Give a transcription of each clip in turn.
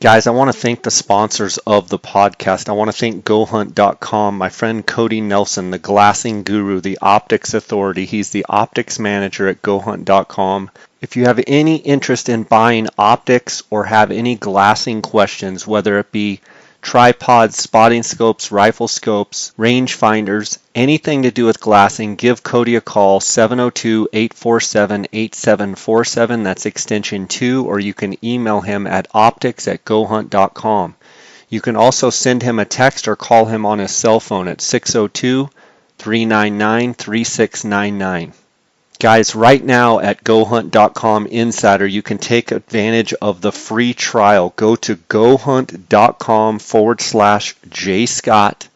Guys, I want to thank the sponsors of the podcast. I want to thank GoHunt.com, my friend Cody Nelson, the glassing guru, the optics authority. He's the optics manager at GoHunt.com. If you have any interest in buying optics or have any glassing questions, whether it be tripods, spotting scopes, rifle scopes, range finders, anything to do with glassing, give Cody a call, 702-847-8747. That's extension 2, or you can email him at optics@gohunt.com. You can also send him a text or call him on his cell phone at 602-399-3699. Guys, right now at GoHunt.com Insider, you can take advantage of the free trial. Go to GoHunt.com/JScott.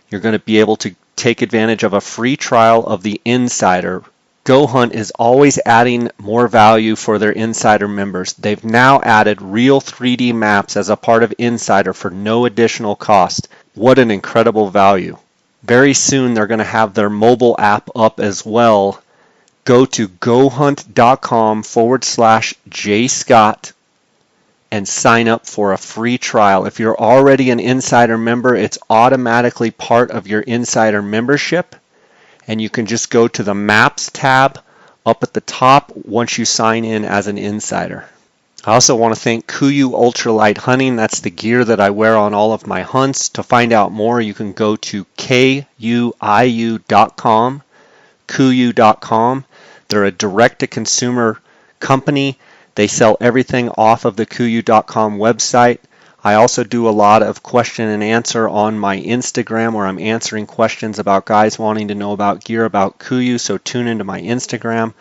You're going to be able to take advantage of a free trial of the Insider. GoHunt is always adding more value for their Insider members. They've now added real 3D maps as a part of Insider for no additional cost. What an incredible value. Very soon they're going to have their mobile app up as well. Go to GoHunt.com/JScott and sign up for a free trial. If you're already an Insider member, it's automatically part of your Insider membership, and you can just go to the Maps tab up at the top once you sign in as an Insider. I also want to thank KUIU Ultralight Hunting. That's the gear that I wear on all of my hunts. To find out more, you can go to KUIU.com, KUIU.com. They're a direct-to-consumer company. They sell everything off of the KUIU.com website. I also do a lot of question and answer on my Instagram where I'm answering questions about guys wanting to know about gear about KUIU, so tune into my Instagram.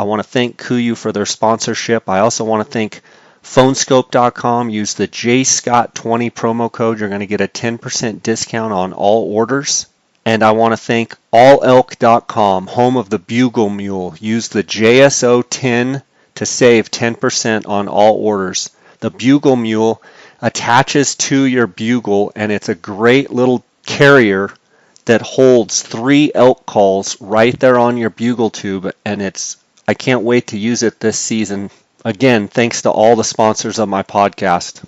I want to thank KUIU for their sponsorship. I also want to thank Phoneskope.com. Use the JScott20 promo code. You're going to get a 10% discount on all orders. And I want to thank AllElk.com, home of the Bugle Mule. Use the JSO10 to save 10% on all orders. The Bugle Mule attaches to your bugle, and it's a great little carrier that holds 3 elk calls right there on your bugle tube, and I can't wait to use it this season. Again, thanks to all the sponsors of my podcast.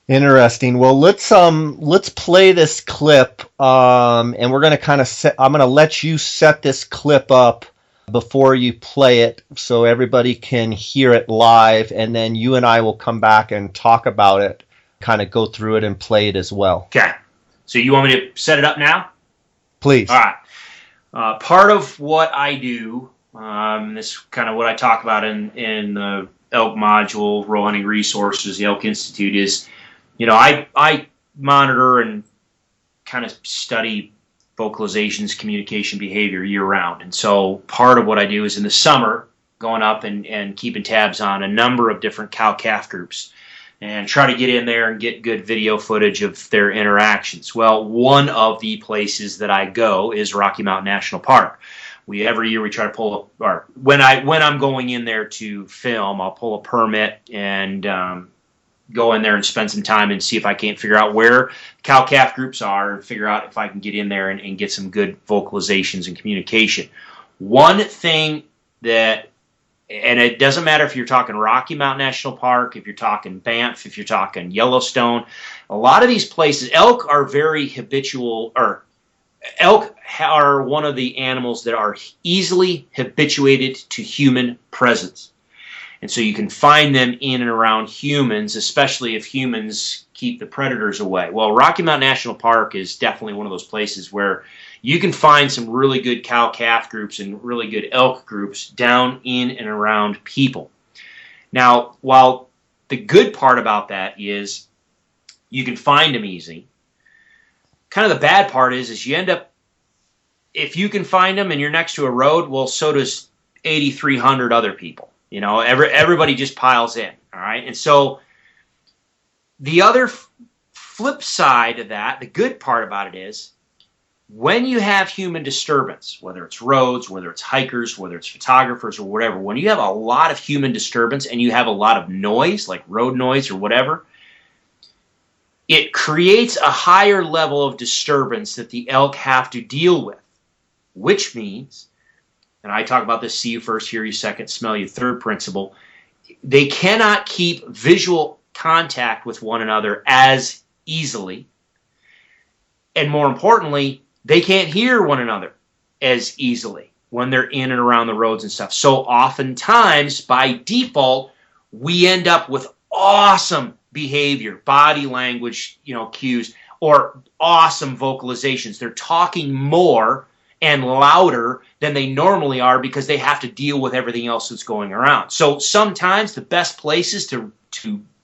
Interesting. Well, let's play this clip, and we're gonna I'm gonna let you set this clip up before you play it, so everybody can hear it live, and then you and I will come back and talk about it, kind of go through it and play it as well. Okay. So you want me to set it up now? Please. All right. Part of what I do, this is kind of what I talk about in the elk module, Rural Hunting Resources, the Elk Institute, is, I monitor and kind of study vocalizations, communication behavior year round. And so part of what I do is in the summer, going up and keeping tabs on a number of different cow-calf groups and try to get in there and get good video footage of their interactions. Well, one of the places that I go is Rocky Mountain National Park. Every year we try to pull up, or when I'm going in there to film, I'll pull a permit and go in there and spend some time and see if I can't figure out where cow-calf groups are and figure out if I can get in there and get some good vocalizations and communication. One thing that, and it doesn't matter if you're talking Rocky Mountain National Park, if you're talking Banff, if you're talking Yellowstone, a lot of these places, elk are very habitual, or elk are one of the animals that are easily habituated to human presence. And so you can find them in and around humans, especially if humans keep the predators away. Well, Rocky Mountain National Park is definitely one of those places where you can find some really good cow-calf groups and really good elk groups down in and around people. Now, while the good part about that is you can find them easy, kind of the bad part is you end up, if you can find them and you're next to a road, well, so does 8,300 other people. Everybody just piles in. All right. And so the other flip side of that, the good part about it is when you have human disturbance, whether it's roads, whether it's hikers, whether it's photographers or whatever, when you have a lot of human disturbance and you have a lot of noise, like road noise or whatever, it creates a higher level of disturbance that the elk have to deal with, which means, and I talk about this see you first, hear you second, smell you third principle, they cannot keep visual contact with one another as easily. And more importantly, they can't hear one another as easily when they're in and around the roads and stuff. So oftentimes, by default, we end up with awesome behavior, body language, cues, or awesome vocalizations. They're talking more and louder than they normally are because they have to deal with everything else that's going around. So sometimes the best places to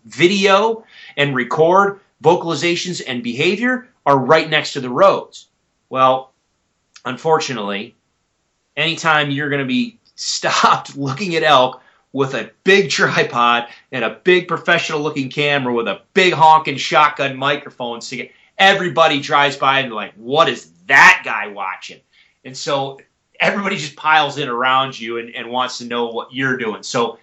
video and record vocalizations and behavior are right next to the roads. Well, unfortunately, anytime you're going to be stopped looking at elk with a big tripod and a big professional-looking camera with a big honking shotgun microphone, everybody drives by and they're like, what is that guy watching? And so everybody just piles in around you and wants to know what you're doing. So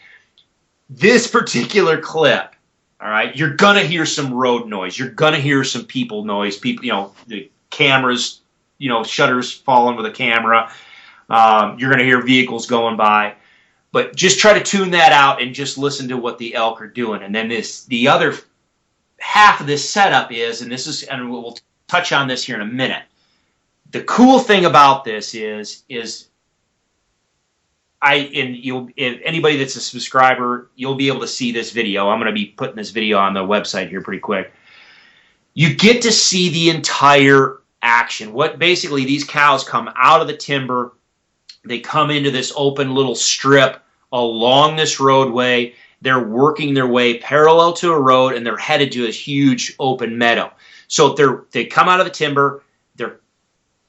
this particular clip, all right, you're going to hear some road noise. You're going to hear some people noise. People, the cameras, shutters falling with a camera. You're going to hear vehicles going by. But just try to tune that out and just listen to what the elk are doing. And then the other half of this setup is, and we'll touch on this here in a minute. The cool thing about this is if anybody that's a subscriber, you'll be able to see this video. I'm going to be putting this video on the website here pretty quick. You get to see the entire action. What basically these cows come out of the timber, they come into this open little strip along this roadway. They're working their way parallel to a road and they're headed to a huge open meadow. So they come out of the timber, they're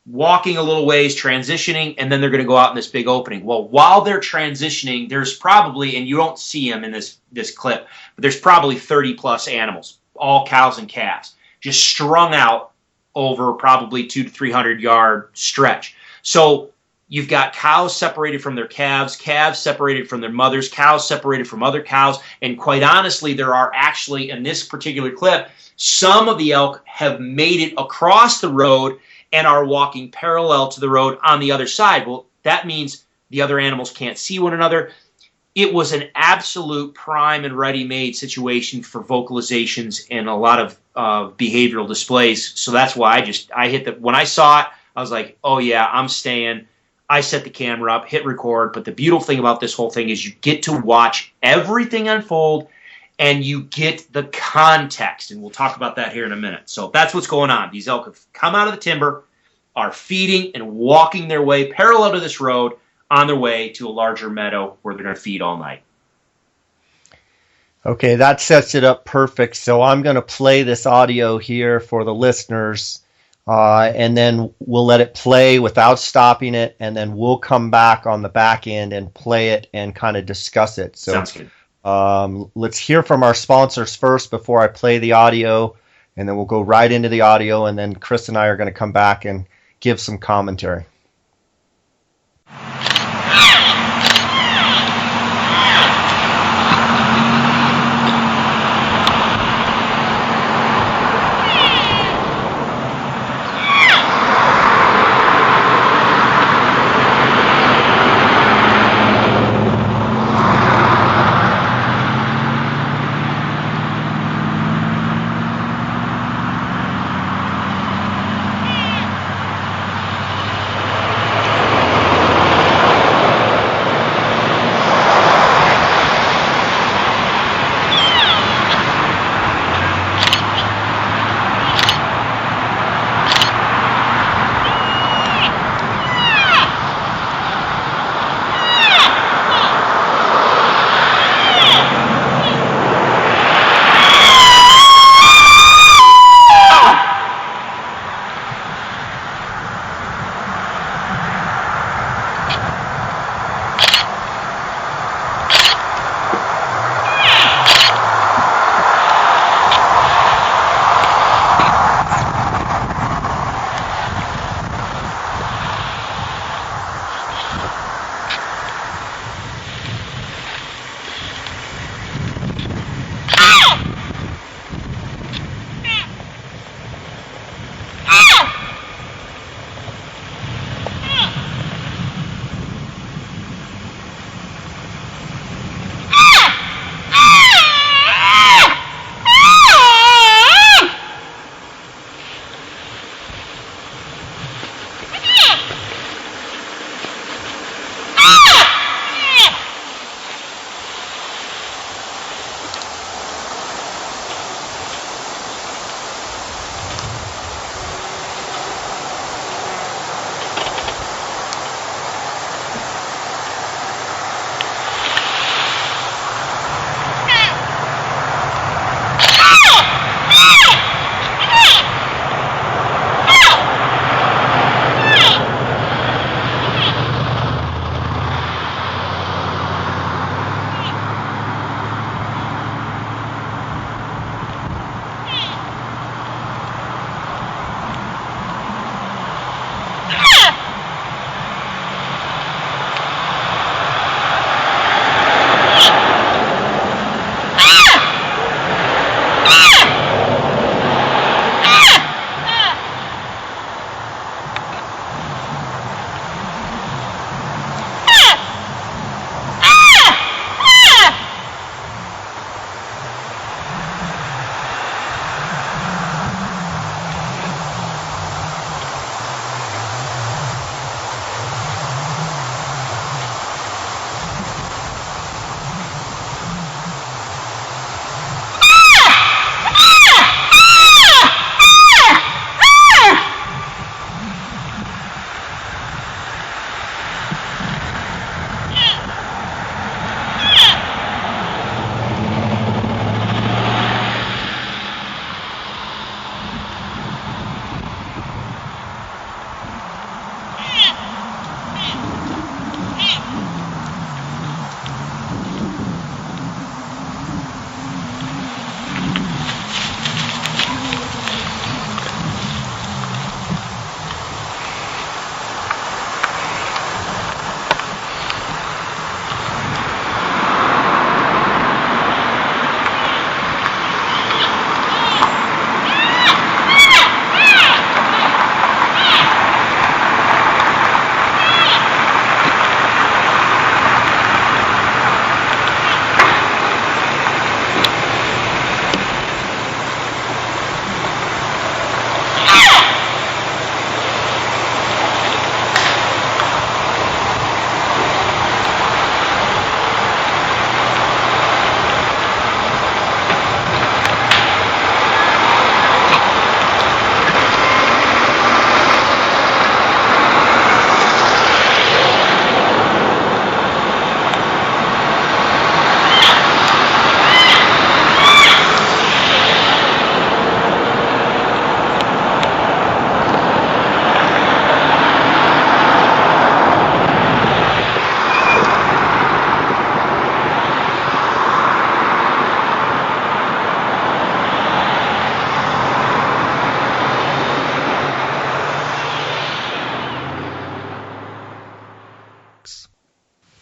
walking a little ways, transitioning, and then they're going to go out in this big opening. Well, while they're transitioning, there's probably, and you don't see them in this clip, but there's probably 30 plus animals, all cows and calves, just strung out over probably 200 to 300 yard stretch. So you've got cows separated from their calves, calves separated from their mothers, cows separated from other cows, and quite honestly, there are actually, in this particular clip, some of the elk have made it across the road and are walking parallel to the road on the other side. Well, that means the other animals can't see one another. It was an absolute prime and ready-made situation for vocalizations and a lot of behavioral displays. So that's why I hit when I saw it, I was like, oh yeah, I'm staying. I set the camera up, hit record. But the beautiful thing about this whole thing is you get to watch everything unfold and you get the context. And we'll talk about that here in a minute. So that's what's going on. These elk have come out of the timber, are feeding and walking their way parallel to this road on their way to a larger meadow where they're going to feed all night. Okay, that sets it up perfect. So I'm going to play this audio here for the listeners, and then we'll let it play without stopping it, and then we'll come back on the back end and play it and kind of discuss it. So sounds good. Let's hear from our sponsors first before I play the audio, and then we'll go right into the audio, and then Chris and I are going to come back and give some commentary.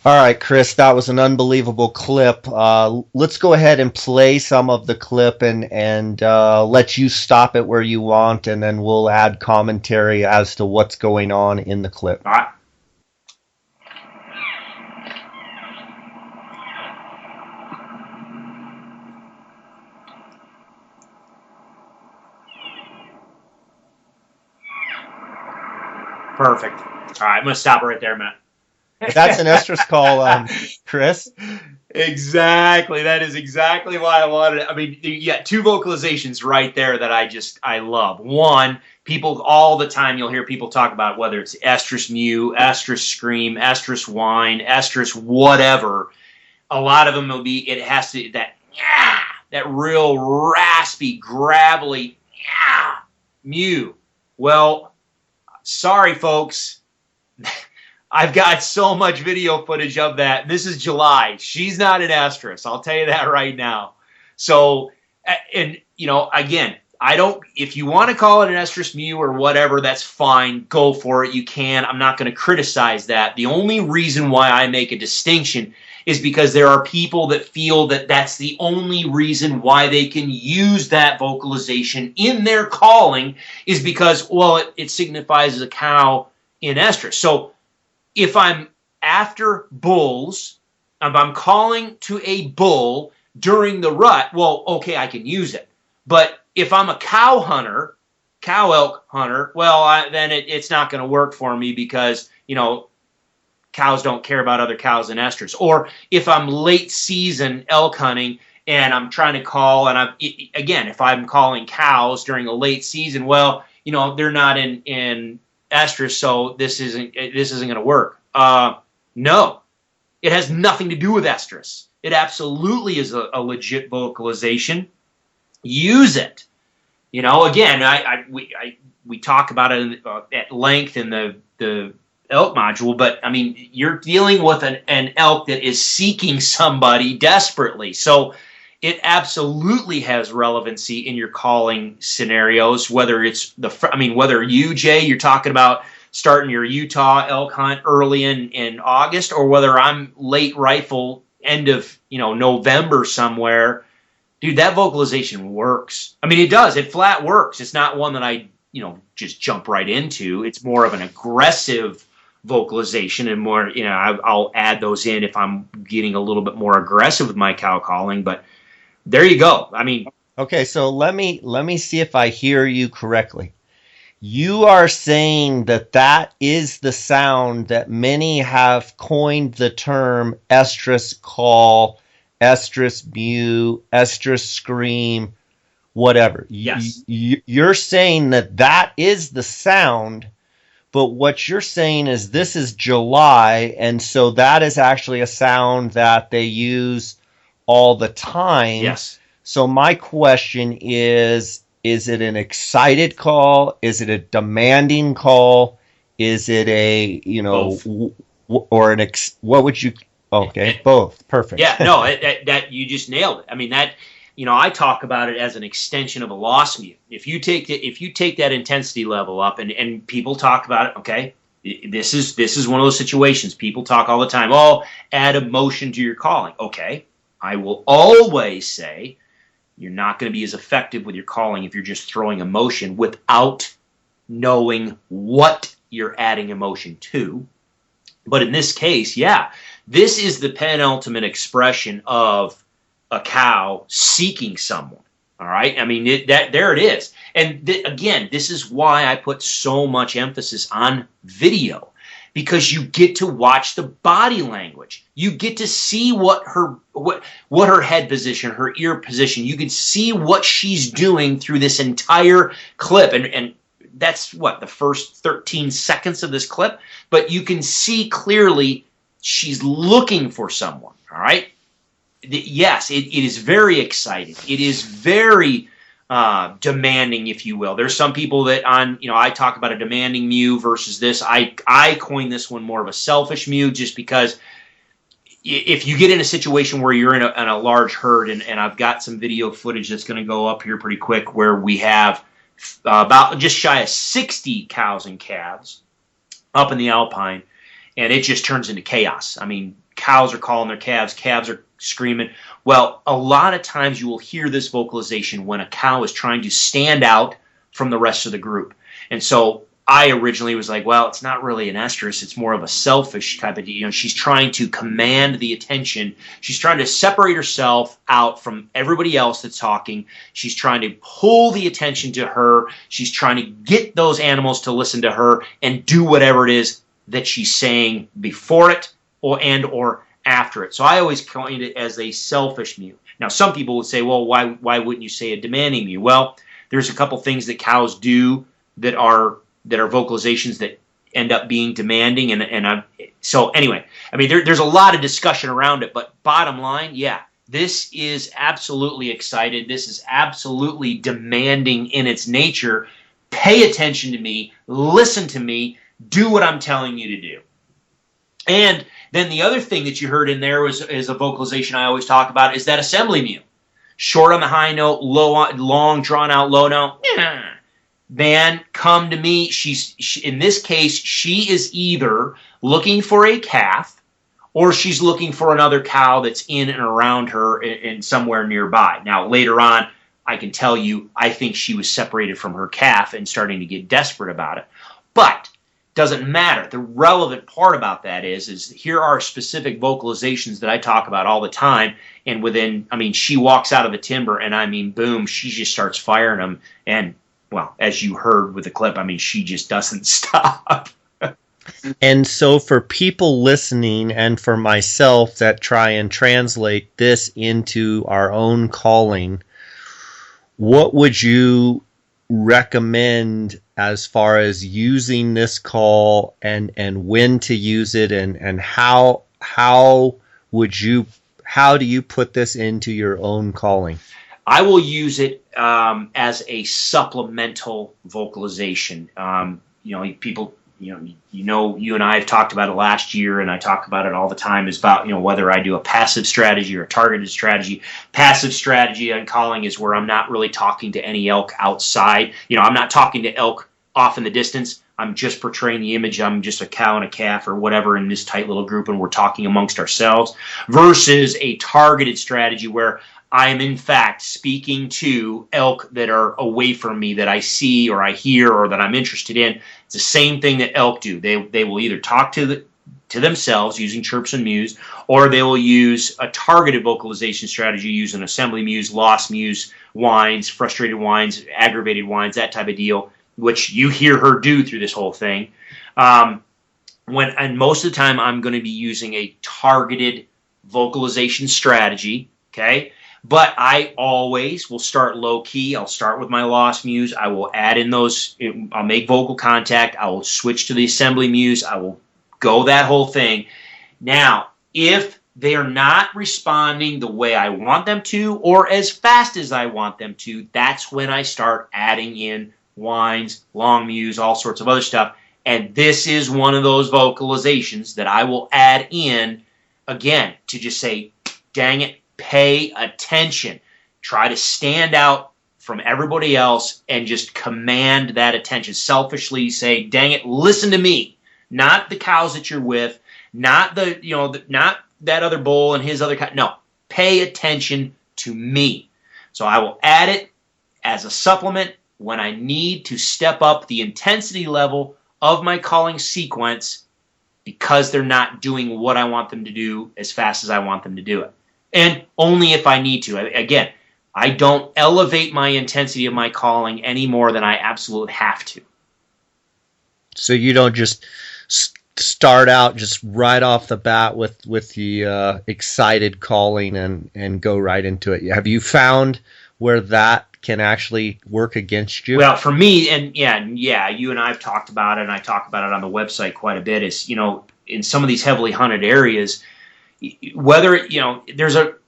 All right, Chris, that was an unbelievable clip. Let's go ahead and play some of the clip and let you stop it where you want, and then we'll add commentary as to what's going on in the clip. All right. Perfect. All right, I'm going to stop right there, Matt. That's an estrus call, Chris. Exactly. That is exactly why I wanted it. I mean, you got two vocalizations right there that I love. One, people all the time you'll hear people talk about whether it's estrus mew, estrus scream, estrus whine, estrus whatever. A lot of them will be, it has to, that real raspy, gravelly mew. Well, sorry, folks. I've got so much video footage of that. This is July. She's not an estrus. I'll tell you that right now. So, and you know, again, if you want to call it an estrus mew or whatever, that's fine. Go for it. You can. I'm not going to criticize that. The only reason why I make a distinction is because there are people that feel that that's the only reason why they can use that vocalization in their calling is because, well, it signifies a cow in estrus. So, if I'm after bulls, if I'm calling to a bull during the rut, well, okay, I can use it. But if I'm a cow hunter, cow elk hunter, well, then it's not going to work for me because, you know, cows don't care about other cows in estrus. Or if I'm late season elk hunting and I'm trying to call, and again, if I'm calling cows during a late season, well, you know, they're not in estrus, so this isn't going to work. No, it has nothing to do with estrus. It absolutely is a legit vocalization. Use it. You know, again, we talk about it at length in the elk module, but I mean, you're dealing with an elk that is seeking somebody desperately. So it absolutely has relevancy in your calling scenarios, whether it's whether you, Jay, you're talking about starting your Utah elk hunt early in August, or whether I'm late rifle end of, you know, November somewhere, dude, that vocalization works. I mean, it does. It flat works. It's not one that I, you know, just jump right into. It's more of an aggressive vocalization, and more, you know, I'll add those in if I'm getting a little bit more aggressive with my cow calling, but there you go. I mean, okay, so let me see if I hear you correctly. You are saying that is the sound that many have coined the term estrus call, estrus mew, estrus scream, whatever. Yes. You're saying that is the sound, but what you're saying is this is July, and so that is actually a sound that they use all the time. Yes. So my question is it an excited call? Is it a demanding call? Is it a, you know, or what would you, okay, both. Perfect. Yeah, no, that you just nailed it. I mean, that, you know, I talk about it as an extension of a loss mute. If you take that intensity level up, and people talk about it, okay, this is one of those situations. People talk all the time, oh, add emotion to your calling. Okay, I will always say you're not going to be as effective with your calling if you're just throwing emotion without knowing what you're adding emotion to. But in this case, yeah, this is the penultimate expression of a cow seeking someone. All right, I mean, there it is. And again, this is why I put so much emphasis on video, because you get to watch the body language. You get to see what her head position, her ear position. You can see what she's doing through this entire clip, and that's what, the first 13 seconds of this clip. But you can see clearly she's looking for someone. All right. Yes, it is very exciting. It is very demanding, if you will. There's some people that I talk about a demanding mew versus this. I coined this one more of a selfish mew, just because if you get in a situation where you're in a large herd, and I've got some video footage that's going to go up here pretty quick, where we have about just shy of 60 cows and calves up in the Alpine, and it just turns into chaos. I mean, cows are calling their calves are screaming. Well, a lot of times you will hear this vocalization when a cow is trying to stand out from the rest of the group. And so I originally was like, well, it's not really an estrus. It's more of a selfish type of, she's trying to command the attention. She's trying to separate herself out from everybody else that's talking. She's trying to pull the attention to her. She's trying to get those animals to listen to her and do whatever it is that she's saying before it or after it. So I always coined it as a selfish mew. Now, some people would say, well, why wouldn't you say a demanding mew? Well, there's a couple things that cows do that are vocalizations that end up being demanding, so anyway, I mean, there's a lot of discussion around it, but bottom line, yeah, this is absolutely excited. This is absolutely demanding in its nature. Pay attention to me, listen to me, do what I'm telling you to do. And then the other thing that you heard in there is a vocalization I always talk about, is that assembly mew. Short on the high note, long drawn out low note. Man, come to me. In this case, she is either looking for a calf or she's looking for another cow that's in and around her and somewhere nearby. Now, later on, I can tell you, I think she was separated from her calf and starting to get desperate about it. But doesn't matter. The relevant part about that is here are specific vocalizations that I talk about all the time. And she walks out of the timber and boom, she just starts firing them. And well, as you heard with the clip, she just doesn't stop. And so for people listening and for myself that try and translate this into our own calling, what would you recommend as far as using this call and when to use it and how do you put this into your own calling? I will use it as a supplemental vocalization. People, you and I have talked about it last year, and I talk about it all the time. Is about whether I do a passive strategy or a targeted strategy. Passive strategy on calling is where I'm not really talking to any elk outside. I'm not talking to elk off in the distance. I'm just portraying the image. I'm just a cow and a calf or whatever in this tight little group, and we're talking amongst ourselves. Versus a targeted strategy where I am in fact speaking to elk that are away from me that I see or I hear or that I'm interested in. It's the same thing that elk do. They will either talk to themselves using chirps and mews, or they will use a targeted vocalization strategy using assembly mews, lost mews, whines, frustrated whines, aggravated whines, that type of deal, which you hear her do through this whole thing. And most of the time I'm going to be using a targeted vocalization strategy, okay? But I always will start low key. I'll start with my lost mews. I will add in those. I'll make vocal contact. I will switch to the assembly mews. I will go that whole thing. Now, if they are not responding the way I want them to or as fast as I want them to, that's when I start adding in whines, long mews, all sorts of other stuff. And this is one of those vocalizations that I will add in, again, to just say, dang it, pay attention. Try to stand out from everybody else and just command that attention. Selfishly say, dang it, listen to me. Not the cows that you're with, not not that other bull and his other cow. No, pay attention to me. So I will add it as a supplement when I need to step up the intensity level of my calling sequence because they're not doing what I want them to do as fast as I want them to do it. And only if I need to. Again, I don't elevate my intensity of my calling any more than I absolutely have to. So you don't just start out just right off the bat with the excited calling and go right into it. Have you found where that can actually work against you? Well, for me, and you and I have talked about it, and I talk about it on the website quite a bit, is, in some of these heavily hunted areas, whether,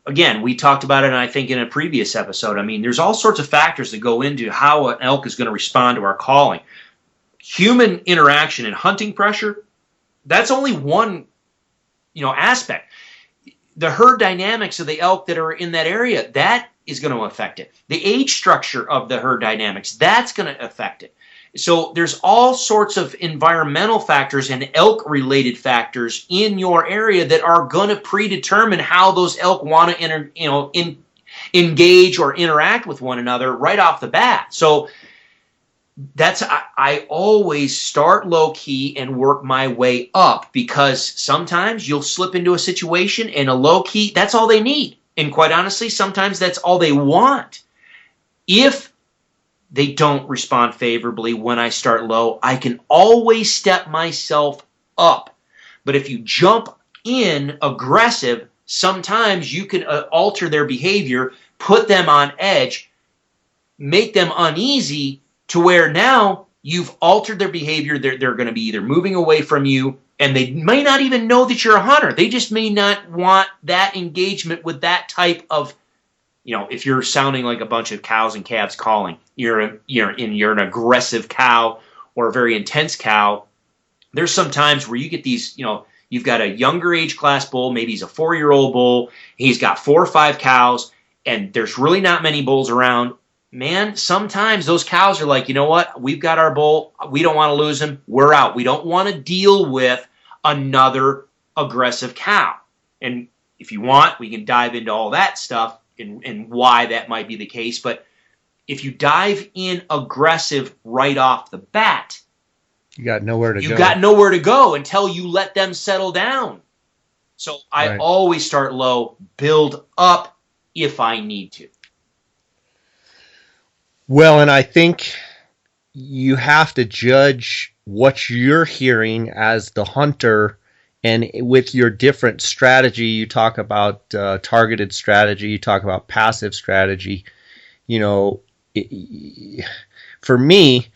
again, we talked about it, and I think in a previous episode, there's all sorts of factors that go into how an elk is going to respond to our calling. Human interaction and hunting pressure, that's only one, aspect. The herd dynamics of the elk that are in that area, that is going to affect it. The age structure of the herd dynamics, that's going to affect it. So there's all sorts of environmental factors and elk related factors in your area that are going to predetermine how those elk want to engage or interact with one another right off the bat. So I always start low key and work my way up, because sometimes you'll slip into a situation and a low key, that's all they need. And quite honestly, sometimes that's all they want. If they don't respond favorably when I start low, I can always step myself up. But if you jump in aggressive, sometimes you can alter their behavior, put them on edge, make them uneasy, to where now you've altered their behavior. They're going to be either moving away from you, and they may not even know that you're a hunter. They just may not want that engagement with that type of, if you're sounding like a bunch of cows and calves calling, you're an aggressive cow or a very intense cow. There's some times where you get these, you've got a younger age class bull, maybe he's a 4-year-old bull, he's got 4 or 5 cows, and there's really not many bulls around. Man, sometimes those cows are like, you know what? We've got our bull. We don't want to lose him. We're out. We don't want to deal with another aggressive cow. And if you want, we can dive into all that stuff and why that might be the case. But if you dive in aggressive right off the bat, you got nowhere to go. You got nowhere to go until you let them settle down. So I always start low, build up if I need to. Well, and I think you have to judge what you're hearing as the hunter, and with your different strategy. You talk about targeted strategy, you talk about passive strategy. For me,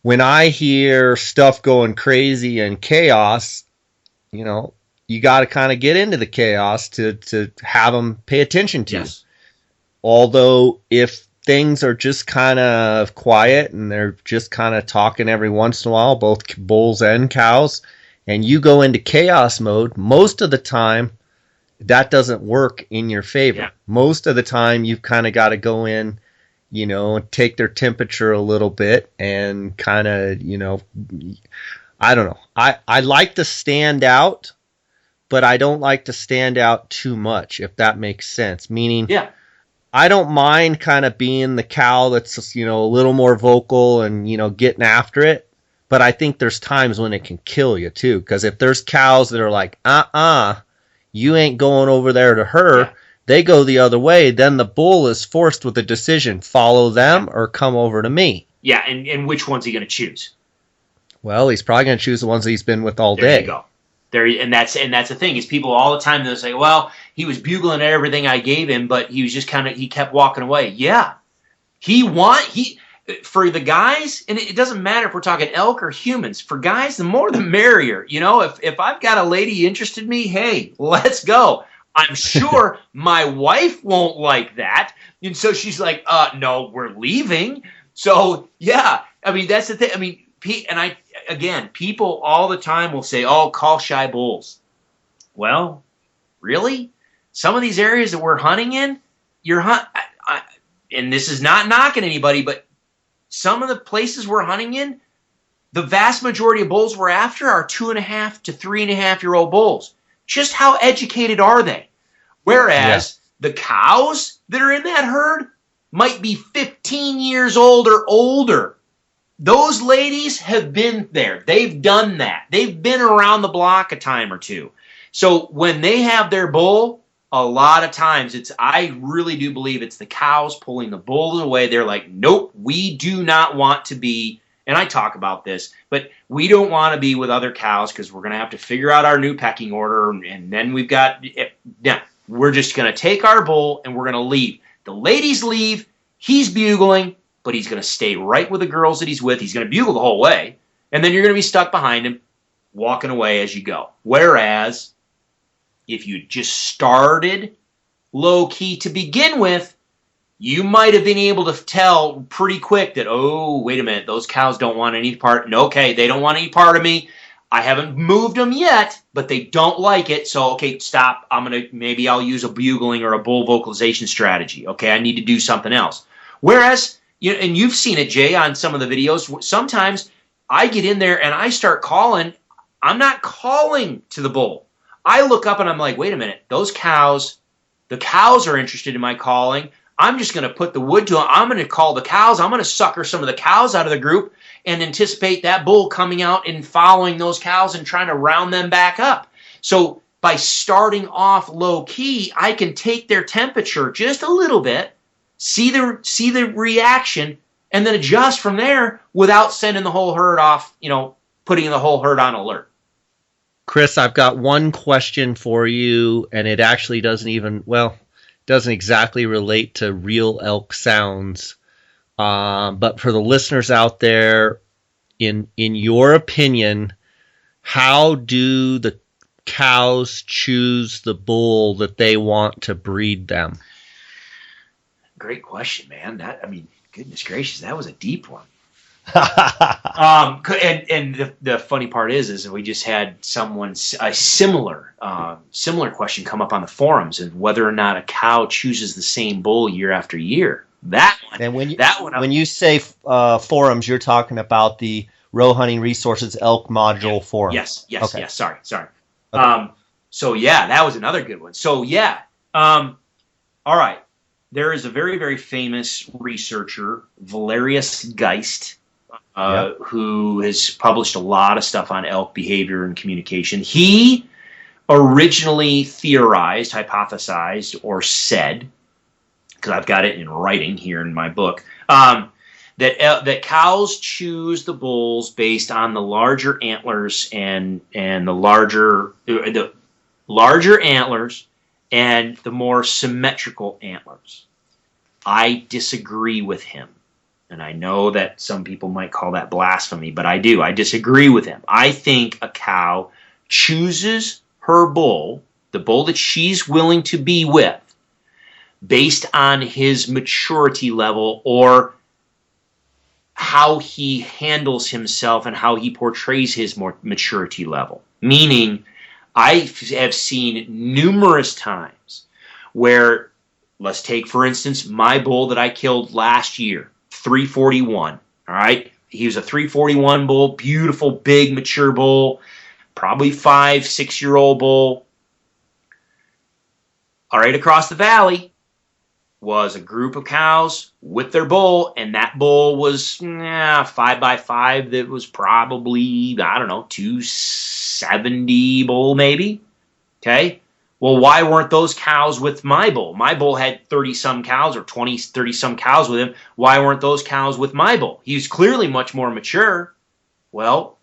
when I hear stuff going crazy and chaos, you got to kind of get into the chaos to have them pay attention to. Yes. Although if things are just kind of quiet and they're just kind of talking every once in a while, both bulls and cows, and you go into chaos mode, most of the time that doesn't work in your favor. Yeah. Most of the time you've kind of got to go in, take their temperature a little bit and kind of, I don't know. I like to stand out, but I don't like to stand out too much, if that makes sense. Meaning, yeah, I don't mind kind of being the cow that's, a little more vocal and, getting after it. But I think there's times when it can kill you too. Because if there's cows that are like, you ain't going over there to her, yeah, they go the other way, then the bull is forced with a decision, follow them or come over to me. Yeah, and which one's he going to choose? Well, he's probably going to choose the ones that he's been with all day. There you go. And that's the thing, is people all the time, they'll say, well, he was bugling at everything I gave him, but he was just he kept walking away. Yeah. For the guys, and it doesn't matter if we're talking elk or humans, for guys, the more the merrier. If I've got a lady interested in me, hey, let's go. I'm sure my wife won't like that. And so she's like, no, we're leaving. So, yeah, that's the thing. People all the time will say, oh, call shy bulls. Well, really? Some of these areas that we're hunting in, and this is not knocking anybody, but some of the places we're hunting in, the vast majority of bulls we're after are 2.5 to 3.5-year-old bulls. Just how educated are they? Whereas the cows that are in that herd might be 15 years old or older. Those ladies have been there. They've done that. They've been around the block a time or two. So when they have their bull, a lot of times I really do believe it's the cows pulling the bulls away. They're like, nope, we do not want to be, and I talk about this, but we don't want to be with other cows because we're going to have to figure out our new pecking order, and then we're just going to take our bull and we're going to leave. The ladies leave, he's bugling, but he's going to stay right with the girls that he's with. He's going to bugle the whole way, and then you're going to be stuck behind him, walking away as you go. Whereas if you just started low-key to begin with, you might have been able to tell pretty quick that, oh, wait a minute, those cows don't want any part. No, okay, they don't want any part of me. I haven't moved them yet, but they don't like it. So, okay, stop. Maybe I'll use a bugling or a bull vocalization strategy. Okay, I need to do something else. Whereas and you've seen it, Jay, on some of the videos. Sometimes I get in there and I start calling. I'm not calling to the bull. I look up and I'm like, wait a minute, the cows are interested in my calling. I'm just going to put the wood to them. I'm going to call the cows. I'm going to sucker some of the cows out of the group and anticipate that bull coming out and following those cows and trying to round them back up. So by starting off low key, I can take their temperature just a little bit, see the reaction, and then adjust from there without sending the whole herd off, putting the whole herd on alert. Chris, I've got one question for you, and it actually doesn't exactly relate to real elk sounds. But for the listeners out there, in your opinion, how do the cows choose the bull that they want to breed them? Great question, man. Goodness gracious, that was a deep one. And the funny part is we just had a similar question come up on the forums, and whether or not a cow chooses the same bull year after year. That one. And when you say forums, you're talking about the Row Hunting Resources Elk Module forum. Yes. Okay. Yes. Sorry. Okay. So yeah, that was another good one. So yeah. All right. There is a very, very famous researcher, Valerius Geist, who has published a lot of stuff on elk behavior and communication. He originally theorized, hypothesized, or said, because I've got it in writing here in my book, that cows choose the bulls based on the larger antlers and the larger antlers and the more symmetrical antlers. I disagree with him. And I know that some people might call that blasphemy, but I do. I disagree with him. I think a cow chooses her bull, the bull that she's willing to be with, based on his maturity level or how he handles himself and how he portrays his more maturity level. Meaning, I have seen numerous times where, let's take, for instance, my bull that I killed last year, 341. All right. He was a 341 bull, beautiful, big, mature bull, probably 5-6-year-old bull. All right, across the valley was a group of cows with their bull, and that bull was 5x5 that was probably, 270 bull maybe. Okay. Well, why weren't those cows with my bull? My bull had 30-some cows or 30-some cows with him. Why weren't those cows with my bull? He was clearly much more mature. Well,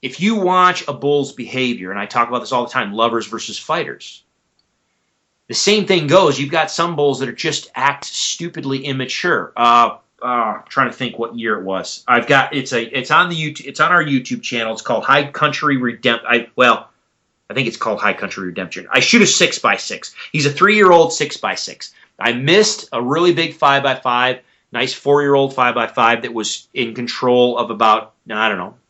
if you watch a bull's behavior, and I talk about this all the time, lovers versus fighters, the same thing goes. You've got some bulls that are just act stupidly immature. Trying to think what year it was. It's on the YouTube. It's on our YouTube channel. It's called High Country Redemption. I think it's called High Country Redemption. I shoot a 6x6. He's a 3-year-old 6x6. I missed a really big 5x5, nice 4-year-old 5x5 that was in control of about,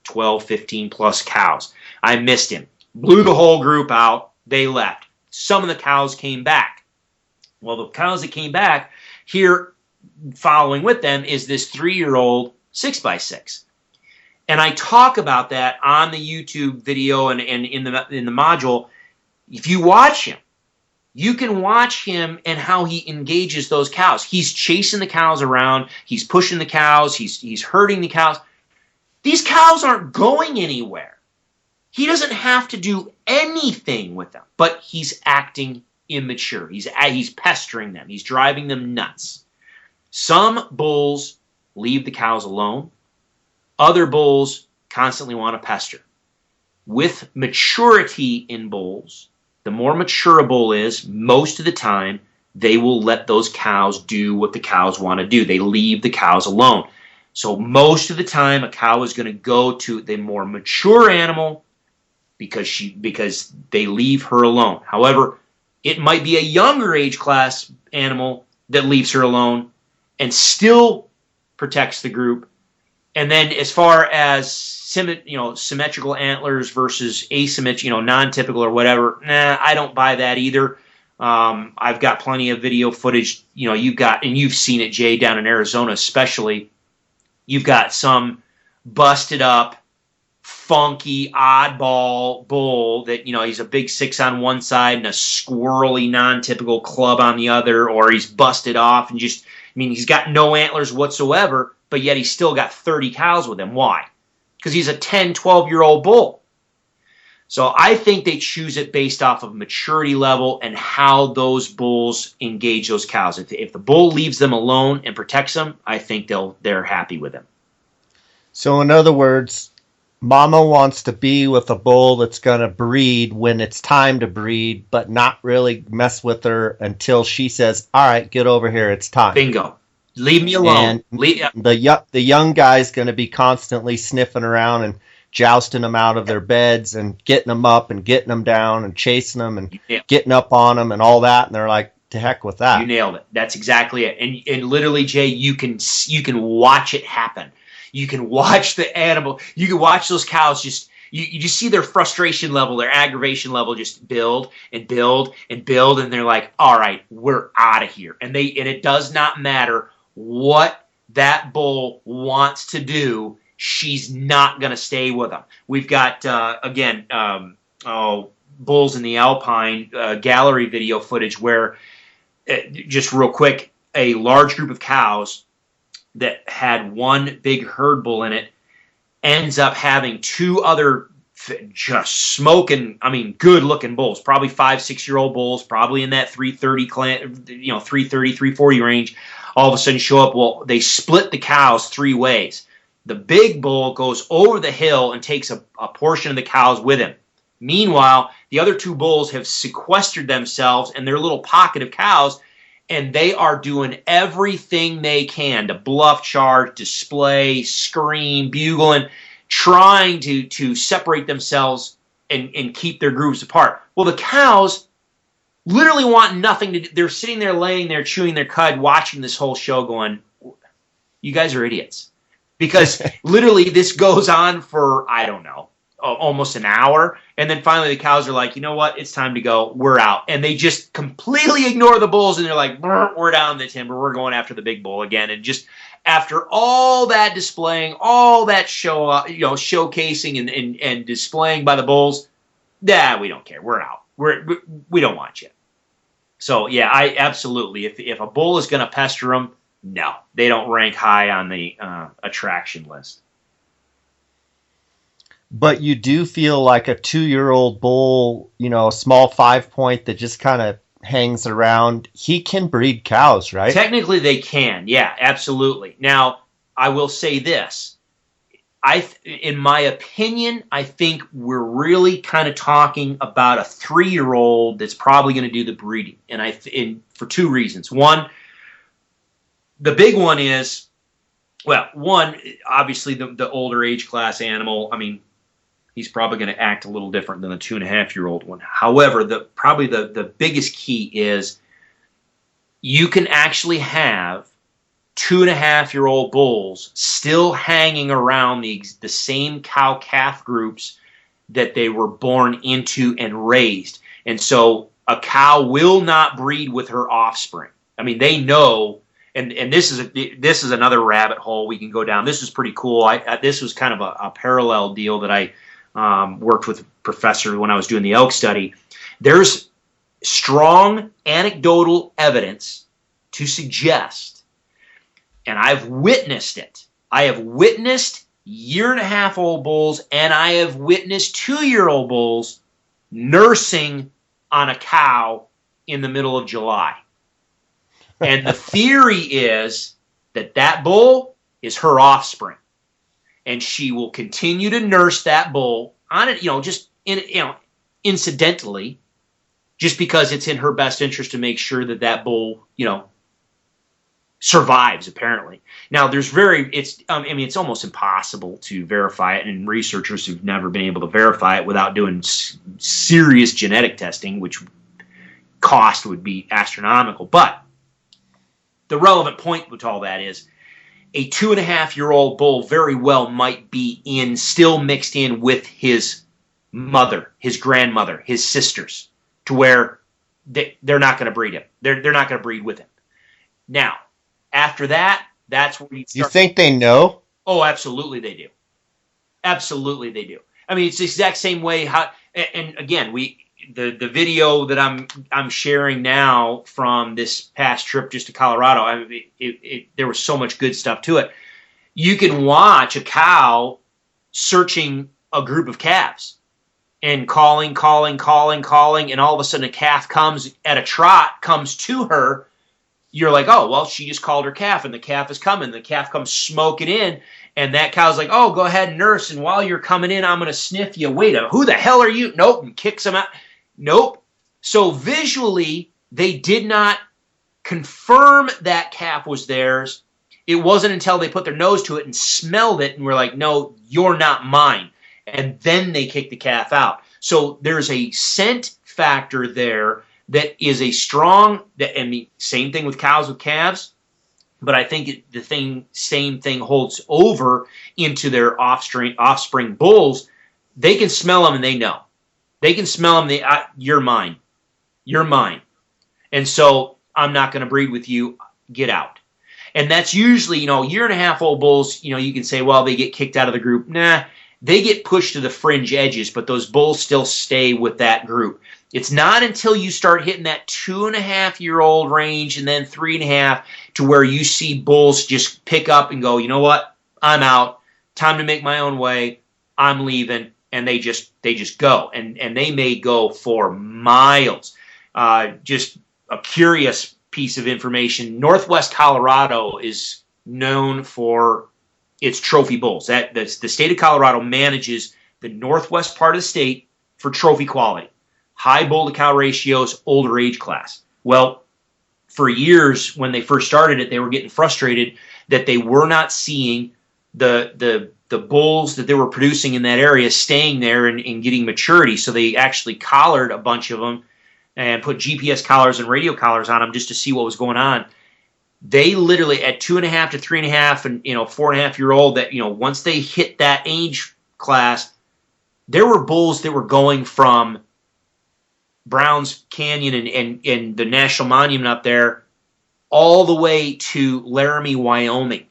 12, 15 plus cows. I missed him. Blew the whole group out. They left. Some of the cows came back. Well, the cows that came back, here following with them is this 3-year-old 6x6. And I talk about that on the YouTube video and in the module. If you watch him, you can watch him and how he engages those cows. He's chasing the cows around. He's pushing the cows. He's herding the cows. These cows aren't going anywhere. He doesn't have to do anything with them, but he's acting immature. He's pestering them. He's driving them nuts. Some bulls leave the cows alone. Other bulls constantly want to pester. With maturity in bulls, the more mature a bull is, most of the time, they will let those cows do what the cows want to do. They leave the cows alone. So most of the time, a cow is going to go to the more mature animal because they leave her alone. However, it might be a younger age class animal that leaves her alone and still protects the group. And then as far as symmetrical antlers versus asymmetrical, non-typical or whatever, I don't buy that either. I've got plenty of video footage. You've seen it, Jay, down in Arizona especially. You've got some busted up, funky, oddball bull that, he's a big 6 on one side and a squirrely, non-typical club on the other, or he's busted off and he's got no antlers whatsoever, but yet he's still got 30 cows with him. Why? Because he's a 10, 12-year-old bull. So I think they choose it based off of maturity level and how those bulls engage those cows. If the bull leaves them alone and protects them, I think they're happy with him. So in other words, mama wants to be with a bull that's going to breed when it's time to breed, but not really mess with her until she says, all right, get over here, it's time. Bingo. Leave me alone. And the young guy's going to be constantly sniffing around and jousting them out of their beds and getting them up and getting them down and chasing them and getting up on them and all that. And they're like, to heck with that. You nailed it. That's exactly it. And literally, Jay, you can watch it happen. You can watch the animal. You can watch those cows just. You just see their frustration level, their aggravation level just build and build and build, and they're like, "All right, we're out of here." And it does not matter what that bull wants to do. She's not going to stay with them. We've got bulls in the Alpine gallery video footage where, just real quick, a large group of cows that had one big herd bull in it ends up having two other just smoking, good looking bulls, probably 5-6-year-old bulls, probably in that 330 range, all of a sudden show up. Well, they split the cows 3 ways. The big bull goes over the hill and takes a portion of the cows with him. Meanwhile, the other 2 bulls have sequestered themselves in their little pocket of cows, and they are doing everything they can to bluff charge, display, scream, bugling, trying to separate themselves and keep their groups apart. Well, the cows literally want nothing to do. They're sitting there, laying there, chewing their cud, watching this whole show going, you guys are idiots. Because literally this goes on for, I don't know, almost an hour. And then finally the cows are like, you know what? It's time to go. We're out. And they just completely ignore the bulls. And they're like, we're down the timber. We're going after the big bull again. And just after all that displaying, all that showcasing and displaying by the bulls, we don't care. We're out. We don't want you. So yeah, I absolutely, if a bull is going to pester them, no, they don't rank high on the attraction list. But you do feel like a 2-year-old bull, a small 5-point that just kind of hangs around, he can breed cows, right? Technically they can, yeah, absolutely. Now, I will say this. In my opinion, I think we're really kind of talking about a 3-year-old that's probably going to do the breeding. And for 2 reasons. One, the big one is, obviously the older age class animal, he's probably going to act a little different than the 2.5-year-old one. However, probably the biggest key is you can actually have 2.5-year-old bulls still hanging around the same cow-calf groups that they were born into and raised. And so a cow will not breed with her offspring. They know. And this is another rabbit hole we can go down. This is pretty cool. This was kind of a parallel deal that I worked with a professor when I was doing the elk study. There's strong anecdotal evidence to suggest, and I've witnessed it. I have witnessed 1.5-year-old bulls, and I have witnessed 2-year-old bulls nursing on a cow in the middle of July. And the theory is that bull is her offspring, and she will continue to nurse that bull on it, incidentally, just because it's in her best interest to make sure that bull, survives. Apparently, now it's almost impossible to verify it, and researchers who've never been able to verify it without doing serious genetic testing, which cost would be astronomical, but the relevant point with all that is a 2.5-year-old bull very well might be still mixed in with his mother, his grandmother, his sisters, to where they're not going to breed him. They're not going to breed with him. Now, after that, that's where you start. You think they know? Oh, absolutely they do. Absolutely they do. I mean, it's the exact same way. And again, the video that I'm sharing now from this past trip just to Colorado. I mean, there was so much good stuff to it. You can watch a cow searching a group of calves and calling, and all of a sudden a calf comes at a trot, comes to her. You're like, oh, well, she just called her calf, and the calf is coming. The calf comes smoking in, and that cow's like, oh, go ahead and nurse, and while you're coming in, I'm going to sniff you. Wait, who the hell are you? Nope, and kicks him out. Nope. So visually, they did not confirm that calf was theirs. It wasn't until they put their nose to it and smelled it and were like, no, you're not mine. And then they kicked the calf out. So there's a scent factor there that is a strong, and the same thing with cows with calves, but I think same thing holds over into their offspring bulls. They can smell them and they know. They can smell them. You're mine. You're mine. And so I'm not going to breed with you. Get out. And that's usually, year-and-a-half-old bulls, you can say, well, they get kicked out of the group. Nah, they get pushed to the fringe edges, but those bulls still stay with that group. It's not until you start hitting that 2.5-year-old range and then 3.5 to where you see bulls just pick up and go, you know what? I'm out. Time to make my own way. I'm leaving. And they just go. And they may go for miles. Just a curious piece of information. Northwest Colorado is known for its trophy bulls. The state of Colorado manages the northwest part of the state for trophy quality. High bull-to-cow ratios, older age class. Well, for years when they first started it, they were getting frustrated that they were not seeing the bulls that they were producing in that area staying there and getting maturity. So they actually collared a bunch of them and put GPS collars and radio collars on them just to see what was going on. They literally, at 2.5 to 3.5 and 4.5-year-old, that once they hit that age class, there were bulls that were going from Browns Canyon and the National Monument up there all the way to Laramie, Wyoming.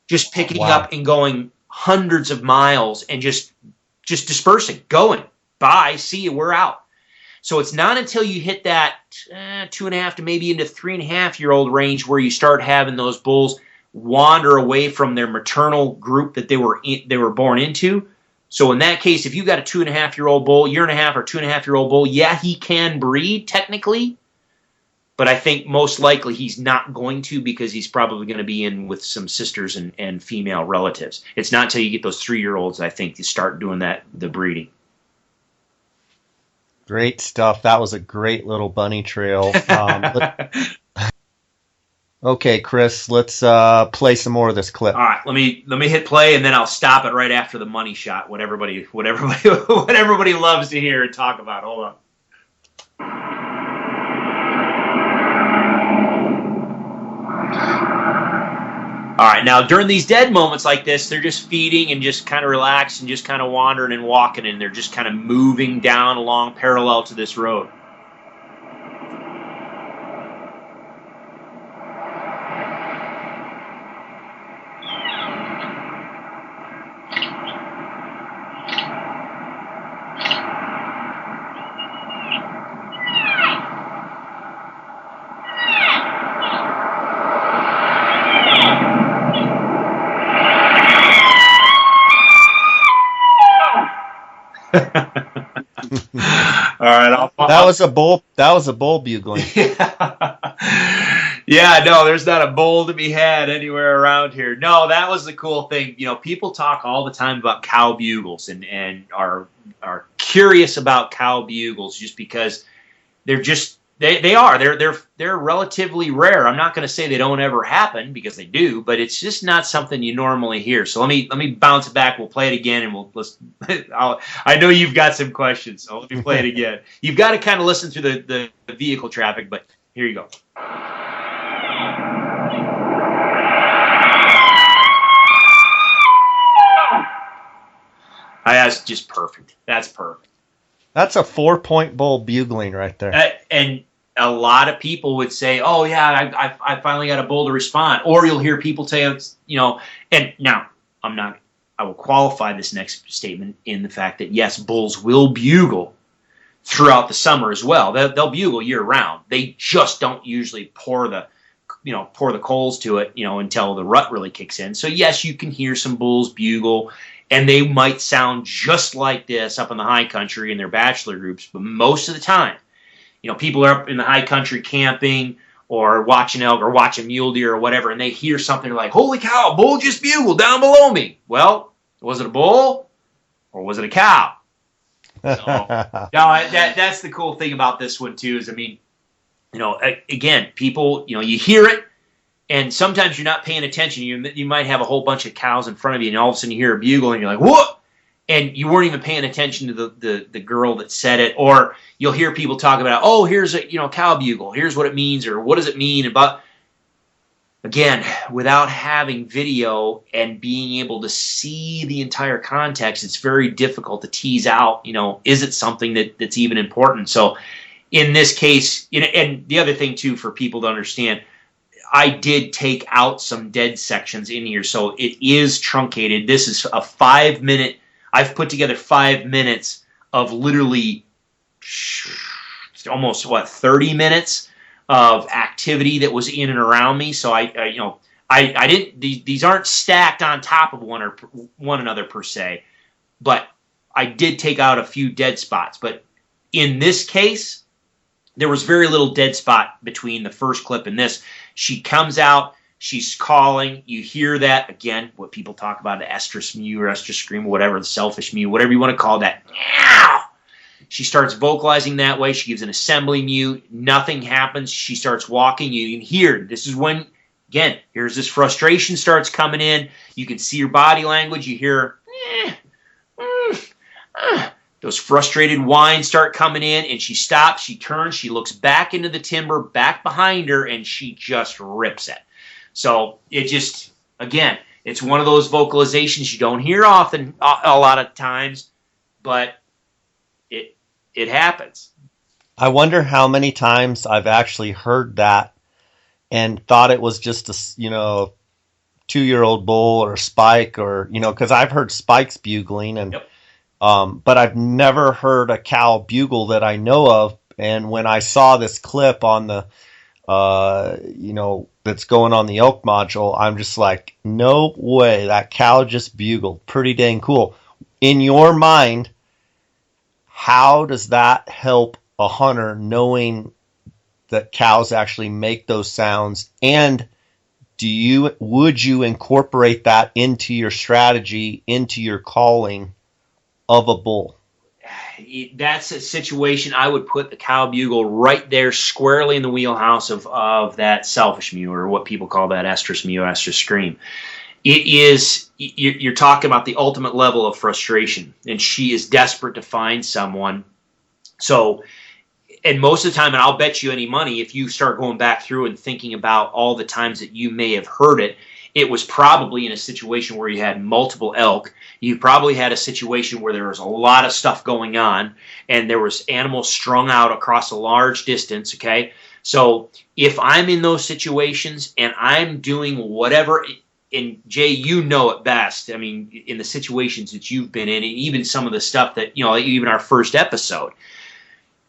Just picking up and going hundreds of miles and just dispersing, going, bye, see you, we're out. So it's not until you hit that 2.5 to maybe into 3.5-year-old range where you start having those bulls wander away from their maternal group that they were born into. So in that case, if you've got a 2.5-year-old bull, 1.5 or 2.5-year-old bull, yeah, he can breed technically, but I think most likely he's not going to because he's probably going to be in with some sisters and female relatives. It's not until you get those 3-year-olds, I think, you start doing the breeding. Great stuff. That was a great little bunny trail. Okay, Chris, let's play some more of this clip. All right, let me hit play, and then I'll stop it right after the money shot. What everybody loves to hear and talk about. Hold on. All right, now during these dead moments like this, they're just feeding and just kind of relaxed and just kind of wandering and walking, and they're just kind of moving down along parallel to this road. All right, that was a bull bugling. Yeah, no, there's not a bull to be had anywhere around here. No, that was the cool thing. People talk all the time about cow bugles and are curious about cow bugles just because they're just they're relatively rare. I'm not going to say they don't ever happen because they do, but it's just not something you normally hear. So let me bounce it back. We'll play it again, and I know you've got some questions, so let me play it again. You've got to kind of listen through the vehicle traffic, but here you go. That's just perfect. That's perfect. That's a 4-point bull bugling right there. And a lot of people would say, "Oh yeah, I finally got a bull to respond." Or you'll hear people say, And now I will qualify this next statement in the fact that yes, bulls will bugle throughout the summer as well. They'll bugle year round. They just don't usually pour the coals to it, until the rut really kicks in. So yes, you can hear some bulls bugle, and they might sound just like this up in the high country in their bachelor groups, but most of the time, people are up in the high country camping or watching elk or watching mule deer or whatever, and they hear something like, "Holy cow, a bull just bugled down below me." Well, was it a bull or was it a cow? So, that's the cool thing about this one too. Is again, people, you hear it, and sometimes you're not paying attention. You might have a whole bunch of cows in front of you, and all of a sudden you hear a bugle, and you're like, "What?" And you weren't even paying attention to the girl that said it. Or you'll hear people talk about, "Oh, here's a cow bugle. Here's what it means," or "What does it mean?" About, again, without having video and being able to see the entire context, it's very difficult to tease out, is it something that's even important? So in this case, and the other thing too, for people to understand, I did take out some dead sections in here. So it is truncated. This is a 5-minute, I've put together 5 minutes of literally almost 30 minutes of activity that was in and around me. So I didn't. These aren't stacked on top of one another per se, but I did take out a few dead spots. But in this case, there was very little dead spot between the first clip and this. She comes out. She's calling. You hear that again. What people talk about, the estrus mew or estrus scream, or whatever, the selfish mew, whatever you want to call that. She starts vocalizing that way. She gives an assembly mew. Nothing happens. She starts walking. You can hear. This is when, again, here's this frustration starts coming in. You can see her body language. You hear those frustrated whines start coming in, and she stops. She turns. She looks back into the timber, back behind her, and she just rips it. So it just, again, it's one of those vocalizations you don't hear often, a lot of times, but it happens. I wonder how many times I've actually heard that and thought it was just a 2-year-old bull or spike, or because I've heard spikes bugling, and Yep. But I've never heard a cow bugle that I know of. And when I saw this clip on the that's going on the elk module, I'm just like, no way, that cow just bugled. Pretty dang cool. In your mind, how does that help a hunter knowing that cows actually make those sounds? And would you incorporate that into your strategy, into your calling of a bull? That's a situation I would put the cow bugle right there squarely in the wheelhouse of that selfish mew, or what people call that estrus mew, estrus scream. It is, you're talking about the ultimate level of frustration, and she is desperate to find someone. So, and most of the time, and I'll bet you any money, if you start going back through and thinking about all the times that you may have heard it, it was probably in a situation where you had multiple elk. You probably had a situation where there was a lot of stuff going on, and there was animals strung out across a large distance, okay? So if I'm in those situations and I'm doing whatever, and Jay, you know it best, I mean, in the situations that you've been in, and even some of the stuff that, even our first episode,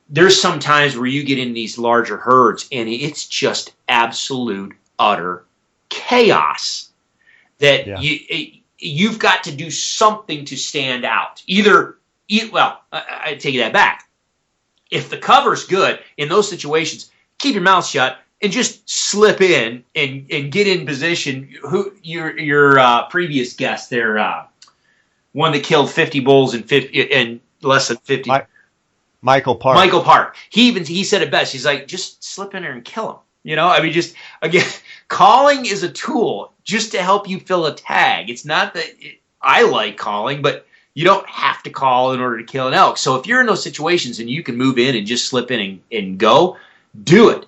there's some times where you get in these larger herds, and it's just absolute, utter chaos that you've got to do something to stand out. I take that back. If the cover's good in those situations, keep your mouth shut and just slip in and get in position. Who your previous guest there, one that killed 50 bulls in less than 50. Michael Park. Michael Park. He said it best. He's like, just slip in there and kill him. Just, again, calling is a tool just to help you fill a tag. It's not that I like calling, but you don't have to call in order to kill an elk. So if you're in those situations and you can move in and just slip in and go, do it.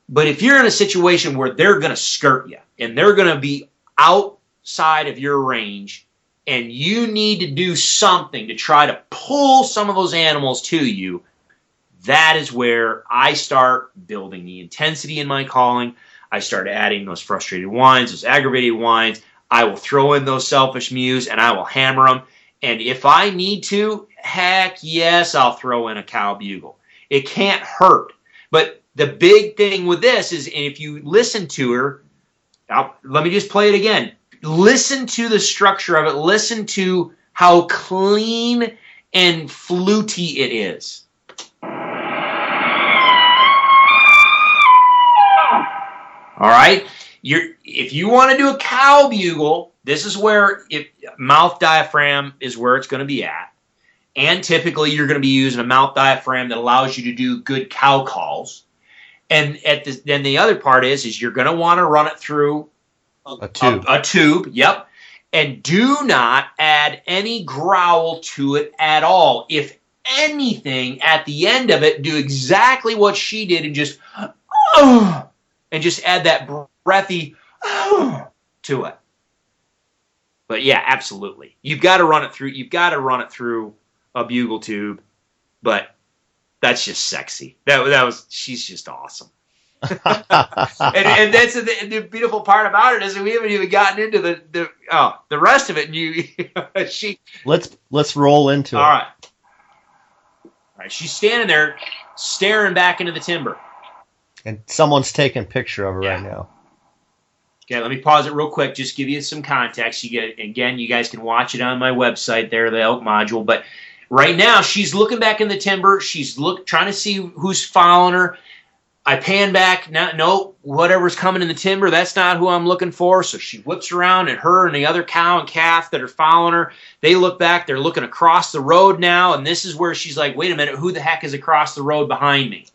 But if you're in a situation where they're going to skirt you and they're going to be outside of your range and you need to do something to try to pull some of those animals to you, that is where I start building the intensity in my calling. I start adding those frustrated whines, those aggravated whines. I will throw in those selfish mews, and I will hammer them. And if I need to, heck yes, I'll throw in a cow bugle. It can't hurt. But the big thing with this is, and if you listen to her, let me just play it again. Listen to the structure of it. Listen to how clean and fluty it is. All right? If you want to do a cow bugle, this is where mouth diaphragm is where it's going to be at. And typically you're going to be using a mouth diaphragm that allows you to do good cow calls. And then the other part is you're going to want to run it through A tube. A tube, yep. And do not add any growl to it at all. If anything, at the end of it, do exactly what she did and just add that breathy to it. But yeah, absolutely. You've got to run it through a bugle tube. But that's just sexy. She's just awesome. and that's the beautiful part about it is that we haven't even gotten into the rest of it. And Let's roll into it. All right. She's standing there staring back into the timber. And someone's taking a picture of her Yeah. right now. Okay, let me pause it real quick. Just give you some context. You guys can watch it on my website there, the elk module. But right now, she's looking back in the timber. She's trying to see who's following her. I pan back. No, whatever's coming in the timber, that's not who I'm looking for. So she whips around, and her and the other cow and calf that are following her, they look back. They're looking across the road now, and this is where she's like, wait a minute, who the heck is across the road behind me?